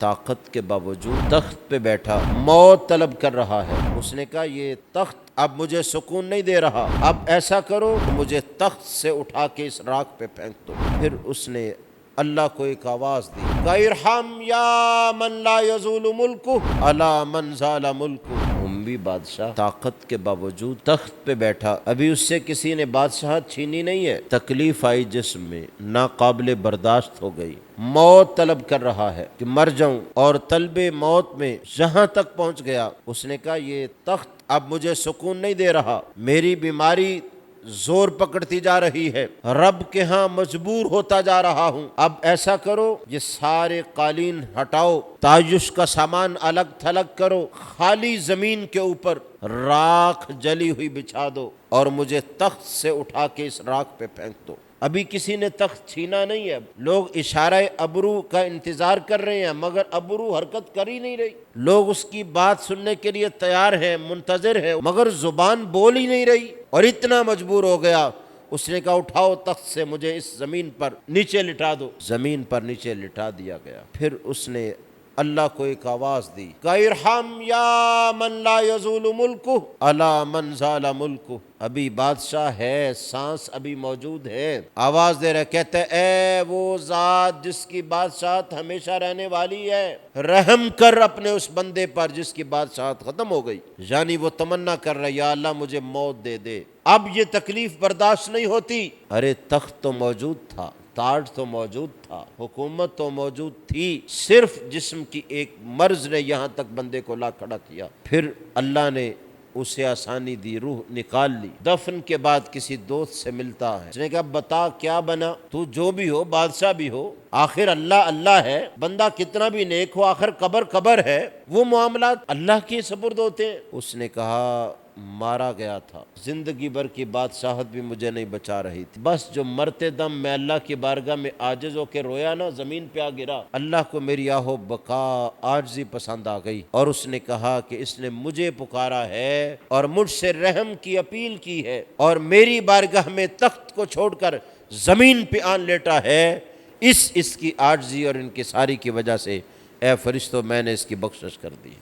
طاقت کے باوجود تخت پہ بیٹھا موت طلب کر رہا ہے۔ اس نے کہا یہ تخت اب مجھے سکون نہیں دے رہا، اب ایسا کرو کہ مجھے تخت سے اٹھا کے اس راکھ پہ پھینک دو۔ پھر اس نے اللہ کو ایک آواز دی کہ ارحم یا من لا یزول ملکہ الا من زال ملکہ۔ اموی بادشاہ طاقت کے باوجود تخت پہ بیٹھا، ابھی اس سے کسی نے بادشاہت چھینی نہیں ہے، تکلیف آئی جسم میں، ناقابل برداشت ہو گئی، موت طلب کر رہا ہے کہ مر جاؤں، اور طلب موت میں جہاں تک پہنچ گیا اس نے کہا یہ تخت اب مجھے سکون نہیں دے رہا، میری بیماری زور پکڑتی جا رہی ہے، رب کے ہاں مجبور ہوتا جا رہا ہوں، اب ایسا کرو یہ سارے قالین ہٹاؤ، تعیش کا سامان الگ تھلگ کرو، خالی زمین کے اوپر راکھ جلی ہوئی بچھا دو اور مجھے تخت سے اٹھا کے اس راکھ پہ پھینک دو۔ ابھی کسی نے تخت چھینا نہیں ہے، لوگ اشارہ ابرو کا انتظار کر رہے ہیں مگر ابرو حرکت کر ہی نہیں رہی، لوگ اس کی بات سننے کے لیے تیار ہیں، منتظر ہیں، مگر زبان بول ہی نہیں رہی، اور اتنا مجبور ہو گیا اس نے کہا اٹھاؤ تخت سے مجھے اس زمین پر نیچے لٹا دو۔ زمین پر نیچے لٹا دیا گیا۔ پھر اس نے اللہ کو ایک آواز دی کہ ارحم یا من لا یزول ملکہ الا من زال ملکہ۔ ابھی بادشاہ ہے، سانس ابھی موجود ہے، آواز دے رہے، کہتے اے وہ ذات جس کی بادشاہت ہمیشہ رہنے والی ہے، رحم کر اپنے اس بندے پر جس کی بادشاہت ختم ہو گئی۔ یعنی وہ تمنا کر رہا ہے یا اللہ مجھے موت دے دے، اب یہ تکلیف برداشت نہیں ہوتی۔ ارے تخت تو موجود تھا، تاج تو موجود تھا، حکومت تو موجود تھی، صرف جسم کی ایک مرض نے یہاں تک بندے کو لا کھڑا کیا۔ پھر اللہ نے اسے آسانی دی، روح نکال لی، دفن کے بعد کسی دوست سے ملتا ہے، اس نے کہا بتا کیا بنا، تو جو بھی ہو، بادشاہ بھی ہو، آخر اللہ اللہ ہے، بندہ کتنا بھی نیک ہو آخر قبر قبر ہے، وہ معاملات اللہ کے سپرد ہوتے ہیں۔ اس نے کہا مارا گیا تھا، زندگی بھر کی بادشاہت بھی مجھے نہیں بچا رہی تھی، بس جو مرتے دم میں اللہ کی بارگاہ میں عاجز ہو کے رویا نا، زمین پہ آ گرا، اللہ کو میری آہو بقا عاجزی پسند آ گئی، اور اس نے کہا کہ اس نے مجھے پکارا ہے اور مجھ سے رحم کی اپیل کی ہے اور میری بارگاہ میں تخت کو چھوڑ کر زمین پہ آن لیٹا ہے، اس کی عاجزی اور ان کی ساری کی وجہ سے اے فرشتوں میں نے اس کی بخشش کر دی ہے۔